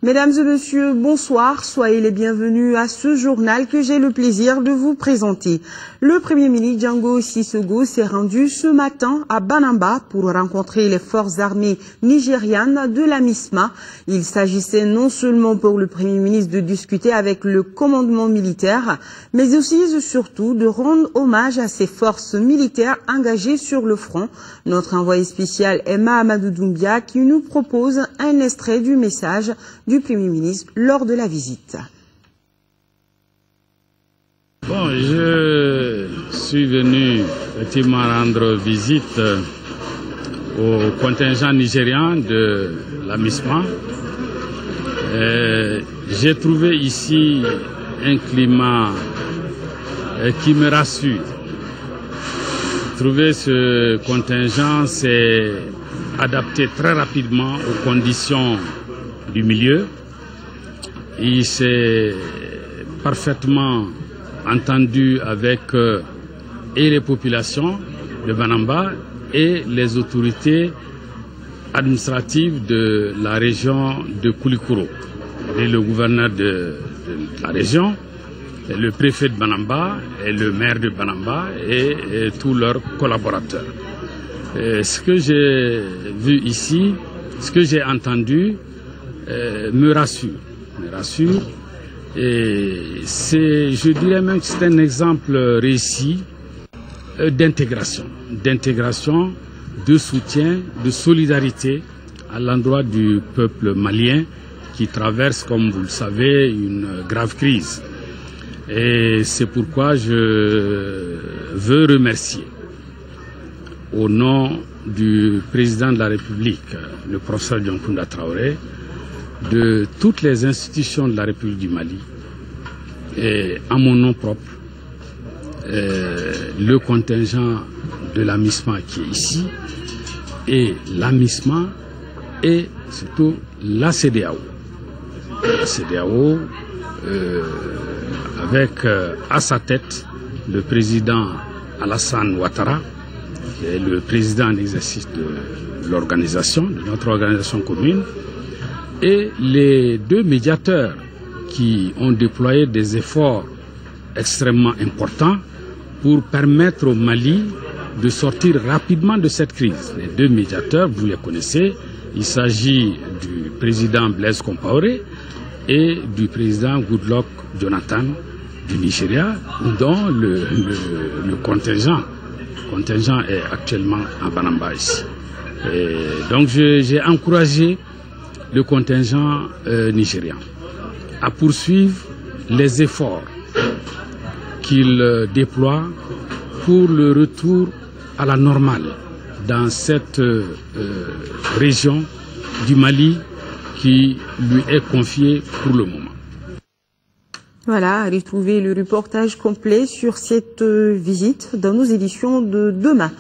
Mesdames et messieurs, bonsoir. Soyez les bienvenus à ce journal que j'ai le plaisir de vous présenter. Le Premier ministre Django Sissogo s'est rendu ce matin à Banamba pour rencontrer les forces armées nigérianes de la MISMA. Il s'agissait non seulement pour le Premier ministre de discuter avec le commandement militaire, mais aussi et surtout de rendre hommage à ces forces militaires engagées sur le front. Notre envoyé spécial Emma Amadou Doumbia qui nous propose un extrait du message du Premier ministre lors de la visite. Bon, je suis venu effectivement rendre visite au contingent nigérian de la MISMA. J'ai trouvé ici un climat qui me rassure. Trouver ce contingent s'est adapté très rapidement aux conditions du milieu. Il s'est parfaitement entendu avec et les populations de Banamba et les autorités administratives de la région de Koulikoro. Et le gouverneur de la région, et le préfet de Banamba et le maire de Banamba et tous leurs collaborateurs. Ce que j'ai vu ici, ce que j'ai entendu, me rassure. Et je dirais même que c'est un exemple réussi d'intégration, de soutien, de solidarité à l'endroit du peuple malien qui traverse, comme vous le savez, une grave crise. Et c'est pourquoi je veux remercier au nom du président de la République, le professeur Dioncounda Traoré, de toutes les institutions de la République du Mali et à mon nom propre, le contingent de la MISMA qui est ici et la MISMA et surtout la CEDEAO. La CEDEAO avec à sa tête le président Alassane Ouattara, qui est le président en exercice de l'organisation, de notre organisation commune, et les deux médiateurs qui ont déployé des efforts extrêmement importants pour permettre au Mali de sortir rapidement de cette crise. Les deux médiateurs, vous les connaissez, il s'agit du président Blaise Compaoré et du président Goodluck Jonathan du Nigeria, dont le contingent est actuellement à Banamba ici. Et donc j'ai encouragé le contingent nigérian à poursuivre les efforts qu'il déploie pour le retour à la normale dans cette région du Mali qui lui est confiée pour le moment. Voilà, retrouvez le reportage complet sur cette visite dans nos éditions de demain.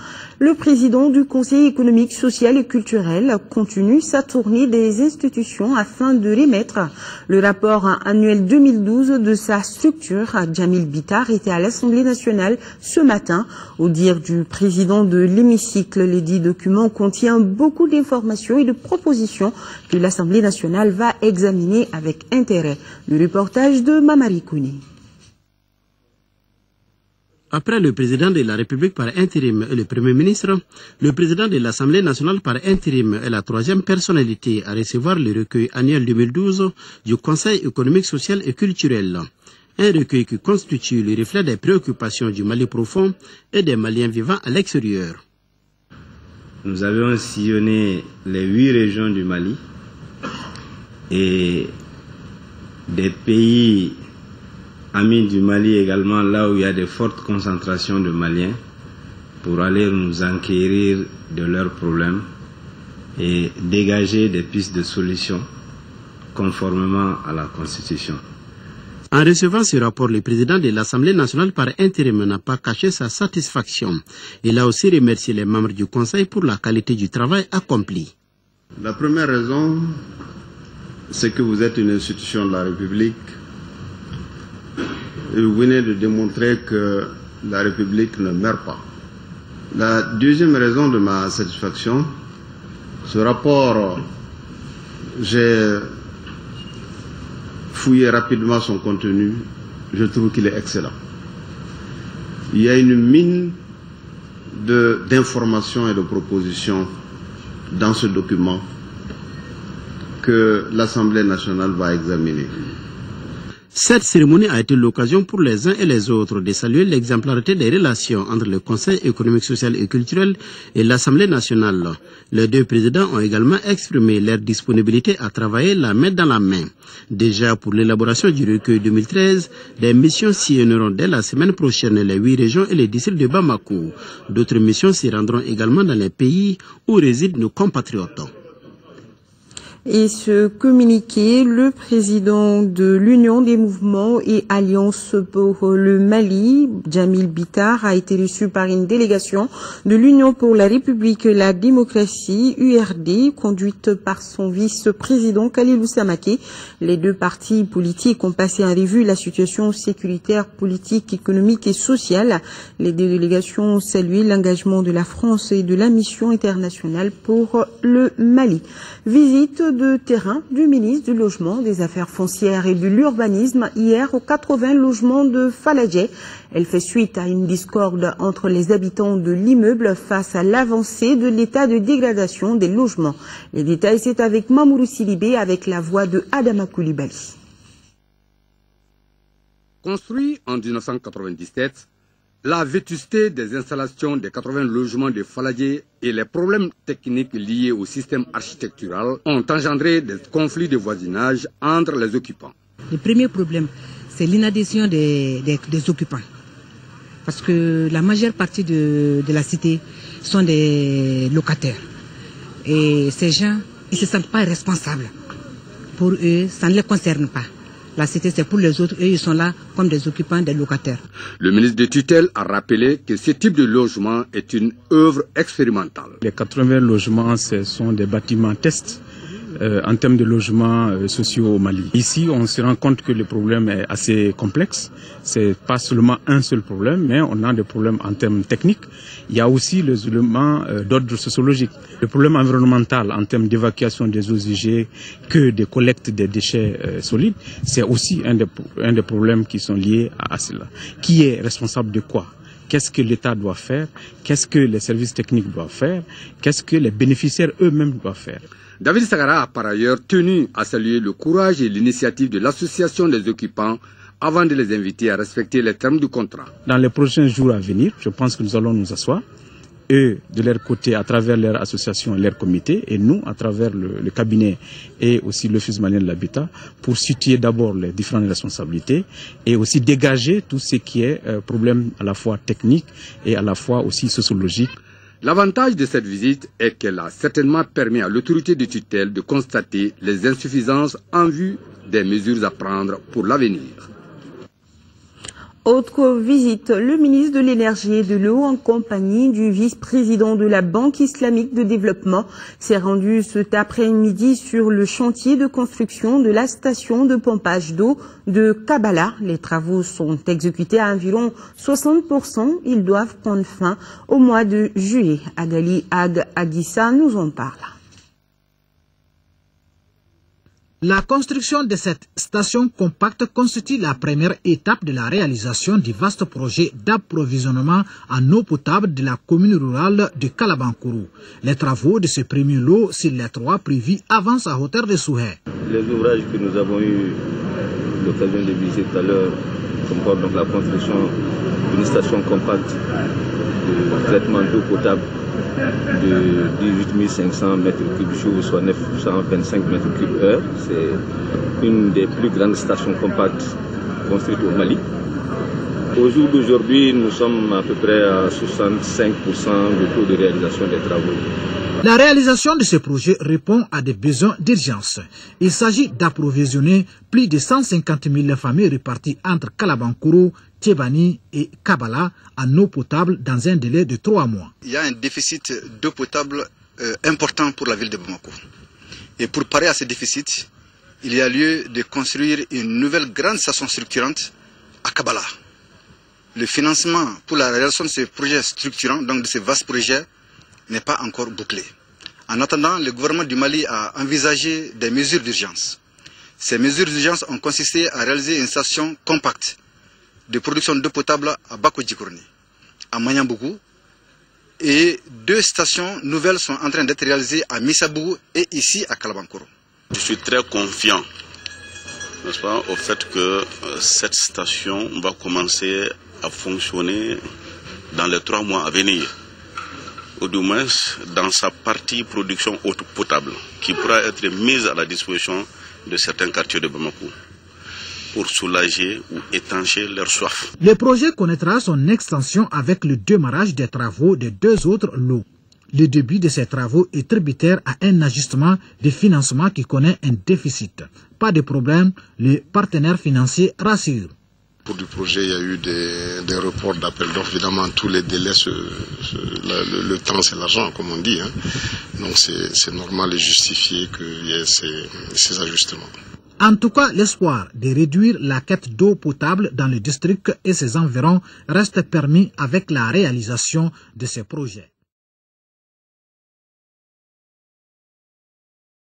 Le président du Conseil économique, social et culturel continue sa tournée des institutions afin de remettre le rapport annuel 2012 de sa structure. Djamil Bitar était à l'Assemblée nationale ce matin. Au dire du président de l'hémicycle, les 10 documents contiennent beaucoup d'informations et de propositions que l'Assemblée nationale va examiner avec intérêt. Le reportage de Mamari Kouni. Après le président de la République par intérim et le Premier ministre, le président de l'Assemblée nationale par intérim est la troisième personnalité à recevoir le recueil annuel 2012 du Conseil économique, social et culturel. Un recueil qui constitue le reflet des préoccupations du Mali profond et des Maliens vivant à l'extérieur. Nous avons sillonné les 8 régions du Mali et des pays amis du Mali également, là où il y a de fortes concentrations de Maliens, pour aller nous enquérir de leurs problèmes et dégager des pistes de solutions conformément à la Constitution. En recevant ce rapport, le président de l'Assemblée nationale par intérim n'a pas caché sa satisfaction. Il a aussi remercié les membres du Conseil pour la qualité du travail accompli. La première raison, c'est que vous êtes une institution de la République. Et vous venez de démontrer que la République ne meurt pas. La deuxième raison de ma satisfaction, ce rapport, j'ai fouillé rapidement son contenu, je trouve qu'il est excellent. Il y a une mine d'informations et de propositions dans ce document que l'Assemblée nationale va examiner. Cette cérémonie a été l'occasion pour les uns et les autres de saluer l'exemplarité des relations entre le Conseil économique, social et culturel et l'Assemblée nationale. Les deux présidents ont également exprimé leur disponibilité à travailler la main dans la main. Déjà pour l'élaboration du recueil 2013, des missions sillonneront dès la semaine prochaine les 8 régions et les districts de Bamako. D'autres missions s'y rendront également dans les pays où résident nos compatriotes. Et ce communiqué, le président de l'Union des mouvements et alliances pour le Mali, Djamil Bitar, a été reçu par une délégation de l'Union pour la République et la démocratie, URD, conduite par son vice-président Khalilou Samake. Les deux partis politiques ont passé en revue la situation sécuritaire, politique, économique et sociale. Les deux délégations ont salué l'engagement de la France et de la mission internationale pour le Mali. Visite de terrain du ministre du Logement, des Affaires foncières et de l'Urbanisme hier aux 80 logements de Faladjé. Elle fait suite à une discorde entre les habitants de l'immeuble face à l'avancée de l'état de dégradation des logements. Les détails, c'est avec Mamourou Silibé avec la voix de Adama Koulibaly. Construit en 1997, la vétusté des installations des 80 logements de Faladjé et les problèmes techniques liés au système architectural ont engendré des conflits de voisinage entre les occupants. Le premier problème, c'est l'inadhésion des occupants. Parce que la majeure partie de la cité sont des locataires. Et ces gens, ils ne se sentent pas responsables. Pour eux, ça ne les concerne pas. La cité, c'est pour les autres, eux, ils sont là comme des occupants, des locataires. Le ministre de tutelle a rappelé que ce type de logement est une œuvre expérimentale. Les 80 logements, ce sont des bâtiments tests en termes de logements sociaux au Mali. Ici, on se rend compte que le problème est assez complexe. C'est pas seulement un seul problème, mais on a des problèmes en termes techniques. Il y a aussi les éléments d'ordre sociologique. Le problème environnemental en termes d'évacuation des eaux usagées, que de collecte des déchets solides, c'est aussi un des problèmes qui sont liés à cela. Qui est responsable de quoi? Qu'est-ce que l'État doit faire? Qu'est-ce que les services techniques doivent faire? Qu'est-ce que les bénéficiaires eux-mêmes doivent faire? David Sagara a par ailleurs tenu à saluer le courage et l'initiative de l'association des occupants avant de les inviter à respecter les termes du contrat. Dans les prochains jours à venir, je pense que nous allons nous asseoir, eux de leur côté à travers leur association et leur comité, et nous à travers le cabinet et aussi l'Office malien de l'habitat, pour situer d'abord les différentes responsabilités et aussi dégager tout ce qui est problème à la fois technique et à la fois aussi sociologique. L'avantage de cette visite est qu'elle a certainement permis à l'autorité de tutelle de constater les insuffisances en vue des mesures à prendre pour l'avenir. Autre visite, le ministre de l'Énergie et de l'Eau en compagnie du vice-président de la Banque islamique de développement s'est rendu cet après-midi sur le chantier de construction de la station de pompage d'eau de Kabbalah. Les travaux sont exécutés à environ 60%. Ils doivent prendre fin au mois de juillet. Agali Ag Agissa nous en parle. La construction de cette station compacte constitue la première étape de la réalisation du vaste projet d'approvisionnement en eau potable de la commune rurale de Kalabankourou. Les travaux de ce premier lot sur les 3 prévus avancent à hauteur de souhait. Les ouvrages que nous avons eu l'occasion de visiter tout à l'heure comportent donc la construction d'une station compacte de traitement d'eau potable de 18 500 m3 jour, soit 925 m3 heure. C'est une des plus grandes stations compactes construites au Mali. Au jour d'aujourd'hui, nous sommes à peu près à 65% de taux de réalisation des travaux. La réalisation de ce projet répond à des besoins d'urgence. Il s'agit d'approvisionner plus de 150 000 familles réparties entre Kalabankourou, Tchébani et Kabbalah en eau potable dans un délai de 3 mois. Il y a un déficit d'eau potable important pour la ville de Bamako. Et pour parer à ce déficit, il y a lieu de construire une nouvelle grande station structurante à Kabbalah. le financement pour la réalisation de ces projets structurants, donc de ces vastes projets, n'est pas encore bouclé. En attendant, le gouvernement du Mali a envisagé des mesures d'urgence. Ces mesures d'urgence ont consisté à réaliser une station compacte de production d'eau potable à Bako-Djikorni, à Manyambougou, et 2 stations nouvelles sont en train d'être réalisées à Missabougou et ici à Kalabankoro. Je suis très confiant, n'est-ce pas, au fait que cette station va commencer à fonctionner dans les 3 mois à venir, ou du moins dans sa partie production eau potable, qui pourra être mise à la disposition de certains quartiers de Bamako pour soulager ou étancher leur soif. Le projet connaîtra son extension avec le démarrage des travaux des 2 autres lots. Le début de ces travaux est tributaire à un ajustement de financement qui connaît un déficit. Pas de problème, les partenaires financiers rassurent. Pour du projet, il y a eu des reports d'appel d'offres. Évidemment, tous les délais, le temps c'est l'argent, comme on dit. Hein. Donc c'est normal et justifié qu'il y ait ces ajustements. En tout cas, l'espoir de réduire la quête d'eau potable dans le district et ses environs reste permis avec la réalisation de ces projets.